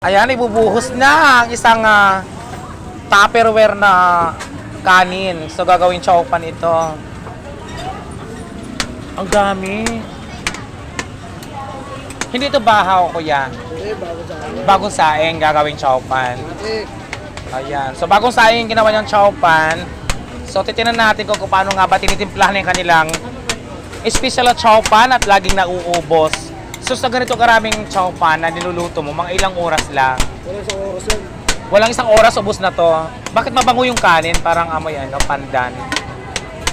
Ayan, ibubuhos na ang isang Tupperware na kanin. So, gagawin chowpan ito. Ang dami. Hindi ito bahaw, kuya. Bagong saing, gagawin chowpan. Ayan. So, bagong saing ginawa niyang chowpan. So, titinan natin kung paano nga ba tinitimplahan yung kanilang special na chowpan at laging nauubos. So, sa ganito karaming chowpan na niluluto mo, mga ilang oras lang. Walang isang oras, ubos na to. Bakit mabango yung kanin? Parang amoy pandan.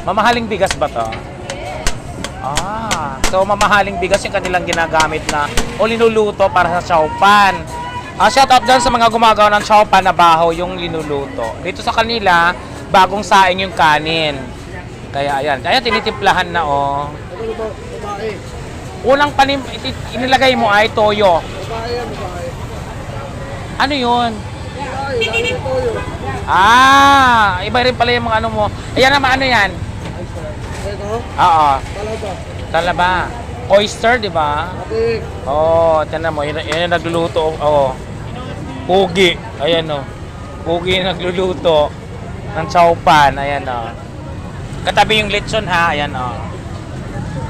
Mamahaling bigas ba to? So mamahaling bigas yung kanilang ginagamit na o linuluto para sa chowpan. Shout out dyan sa mga gumagawa ng chowpan na bahaw yung linuluto. Dito sa kanila, bagong saing yung kanin. Kaya ayan, tinitimplahan na Unang inilagay mo ay toyo. Ano yun? Iba rin pala yung mga ano mo. Ayan naman, ano yan? Oo. Talaba. Oyster, di ba? Tiyan mo. Yan yung nagluluto. Pugi. Ayan Pugi yung nagluluto ng chowpan. Ayan Katabi yung lechon ha. Ayan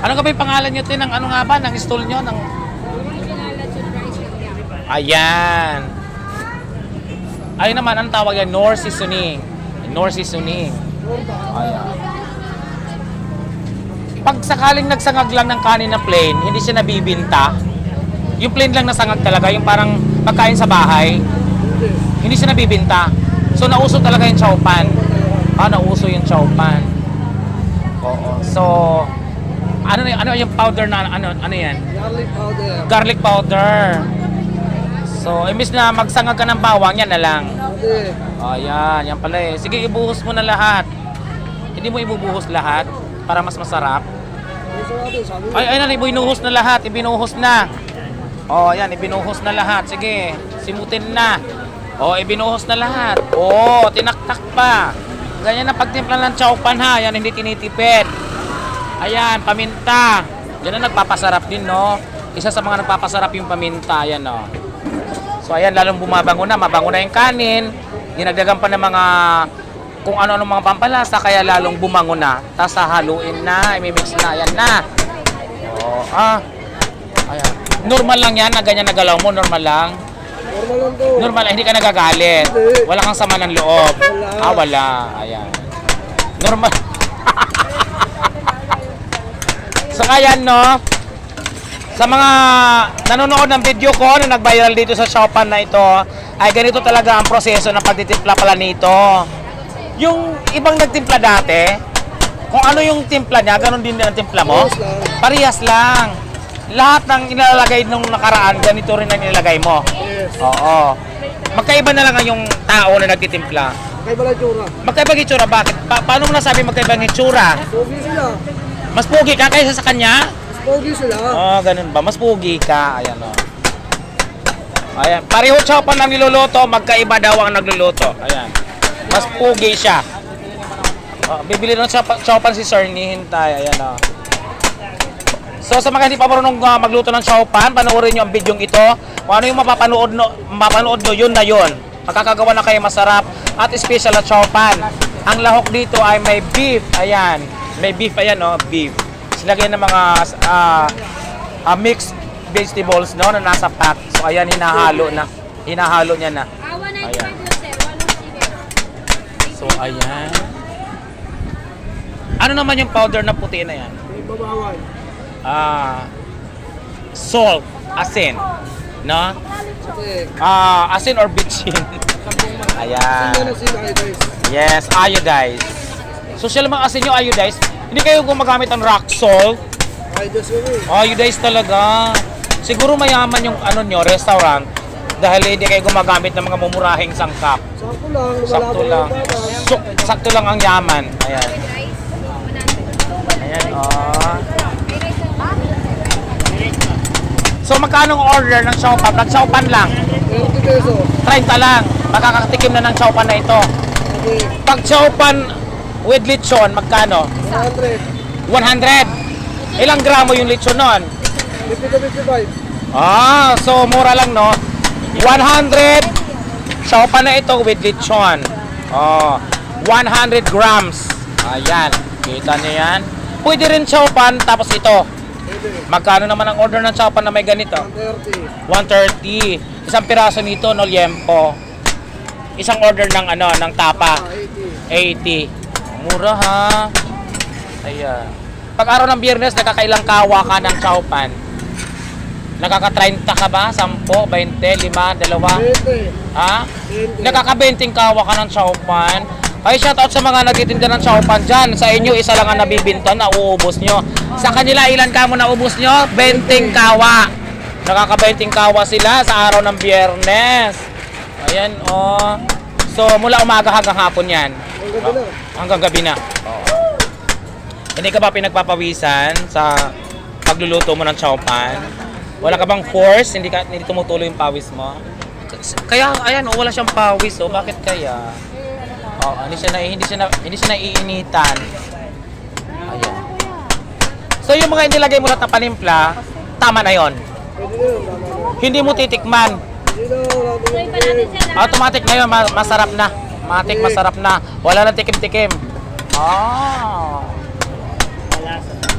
Ano ka ba yung pangalan nyo, Tin? Ano nga ba? Ng stall nyo? Ayan. Ayun naman, ang tawag yan? Nor seasoning. Ayan. Pag sakaling nagsangag lang ng kanin na plain, hindi siya nabibinta. Yung plain lang na sangag talaga, yung parang pagkain sa bahay, hindi siya nabibinta. So, nauso talaga yung chowpan. Nauso yung chowpan. Oo. So, ano yung powder na ano yan? Garlic powder. So, imbis na magsangag ka ng bawang, yan na lang. Yan pala Sige, ibuhos mo na lahat. Hindi mo ibubuhos lahat para mas masarap. Ibinuhos na lahat. Ibinuhos na. Yan, ibinuhos na lahat. Sige, simutin na. Ibinuhos na lahat. Tinaktak pa. Ganyan na pagtimpla ng chowpan ha. Yan, hindi tinitipid. Ayan, paminta. Yan ang nagpapasarap din, Isa sa mga nagpapasarap yung paminta, ayan, So, ayan, lalong bumabango na. Mabango na yung kanin. Dinagdagan pa ng mga kung ano-ano mga pampalasa, kaya lalong bumango na. Tapos hahaluin na, imimix na, ayan na. Ayan. Normal lang yan, na ganyan nagalaw mo, normal lang. Normal lang, hindi ka nagagalit. Wala kang sama ng loob. Wala. Ayan. Normal. So ayan sa mga nanonood ng video ko na nag-viral dito sa chowpan na ito, ay ganito talaga ang proseso ng pagtitimpla pala nito. Yung ibang nagtimpla dati, kung ano yung timpla niya, ganun din ang timpla mo. Parehas lang. Lahat ng ilalagay nung nakaraan, ganito rin ang ilalagay mo. Oo. Magkaiba na lang yung tao na nagtitimpla. Magkaiba lang itsura. Magkaiba ang itsura, bakit? Paano mo nasabi magkaiba ang itsura? Pogi sila. Mas pogi ka kaysa sa kanya? Mas pogi sila. Ganun ba? Mas pogi ka. Ayan Ayan. Pareho chowpan ang niluluto, magkaiba daw ang nagluluto. Ayan. Mas pogi siya. Bibili ng chowpan si Sir ni Hintay. Ayan So sa mga hindi pa marunong magluto ng chowpan, panoorin nyo ang video ito. Kung ano yung mapapanood no, yun na yun. Makakagawa na kayo masarap at special na chowpan. Ang lahok dito ay may beef. Ayan. May beef, beef. Silagay ng mga mixed vegetables, na nasa pack. So, ayan, hinahalo niya na. Ayan. So, ayan. Ano naman yung powder na puti na yan? May babawan. Salt, asin, asin or bitchin. Ayan. Yes, iodized. Social mga asin yung iodized. Hindi kayo gumagamit ng rock salt. Iodized talaga. Siguro mayaman yung restaurant dahil hindi kayo gumagamit ng mga mumurahing sangkap. Sakto lang. Sakto lang ang yaman. Ayan. Ayan, So magkano ang order ng chowpan? Nag-chowpan lang. 30 peso. 30 lang. Makakatikim na ng chowpan na ito. Pag chowpan with lechon, magkano? 100. 100. Ilang gramo yung lechon nun? 50 to 55. So mura lang, 100 siopan na ito with lechon. Oh, 100 grams. Ayan, kita niyo yan. Pwede rin siopan tapos ito. Pwede. Magkano naman ang order ng siopan na may ganito? 30. 130. Isang piraso nito, no liempo. Isang order ng ano, ng tapa. 80. 80. Mura ha. Ayan. Pag araw ng Biyernes, nakakailang kawa ka ng siopan? Nakaka-30 ka ba? 10, 20, 5, 2? 20. Ha? 20. Nakaka-20 kawa ka ng siopan? Ay, shoutout sa mga nagtitinda ng siopan dyan. Sa inyo, isa lang ang nabibinta na uubos nyo. Sa kanila, ilan ka mo na ubos nyo? 20 kawa. Nakaka-20 kawa sila sa araw ng Biyernes. Ayan, oh. So, mula umaga hanggang hapon yan. Ang gabi na. Hanggang gabi na. Oo. Hindi ka ba pinagpapawisan sa pagluluto mo ng siopan? Wala ka bang force? Hindi tumutuloy yung pawis mo? Kaya, ayan, oh, wala siyang pawis. Oh. Bakit kaya? Oo, hindi siya naiinitan. Ayan. So, yung mga inilagay mo lahat na panimpla, tama na yon. Pwede na yun. Tama na. Hindi mo titikman. Hindi na. Wala na yun. Automatic na yun, masarap na. Matik, masarap na. Wala nang tikim-tikim. Ah.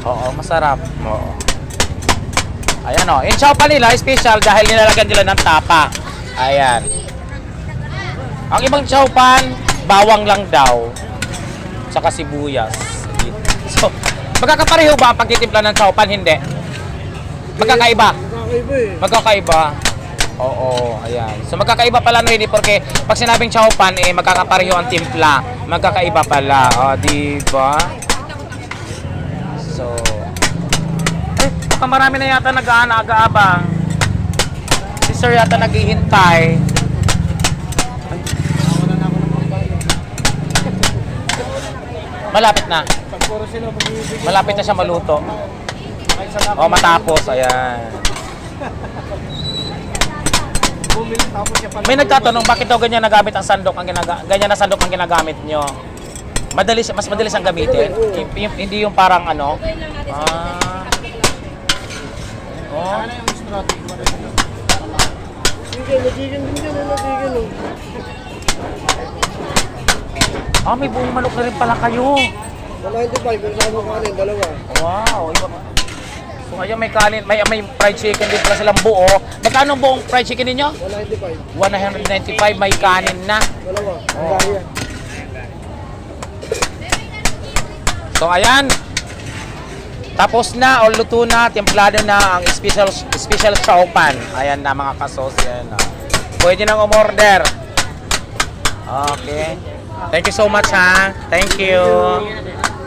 Oo, masarap. Oo. Ayan o. Yung siopan nila, special dahil nilalagyan nila ng tapa. Ayan. Ang ibang siopan, bawang lang daw. Saka sibuyas. So, magkakapareho ba ang pagtitimpla ng siopan? Hindi. Magkakaiba. Magkakaiba eh. Magkakaiba. Oo, ayan. So magkakaiba pala no, hindi porque pag sinabing siopan eh magkakapareho ang timpla. Magkakaiba pala. O, di ba? So baka marami na yata nag-aabang. Si sir yata naghihintay. Malapit na. Puro sila magbibigay. Malapit na siya maluto. O, matapos. Ayan. Bumili tapos siya pala. May nagtatanong bakit daw ganyan nagamit ang sandok ganyan na sandok ang ginagamit nyo. Mas madalis ang gamitin. Hindi yung parang ano. Ah. Oh. Nagiging din yan. Nagiging oh. Ah, may buong manok na rin pala kayo. 195. Yung sama kanin. Dalawa. Wow, iba. So ngayon may kanin, may fried chicken din pala silang buo. Magkano ang buong fried chicken ninyo? 195. 195, may kanin na. Dalawa. Oo. Kaya. So ayan. Tapos na, o luto na, templado na ang special siopan. Ayan na mga kasos, yan na. Pwede nang umorder. Okay. Thank you so much ha. Thank you.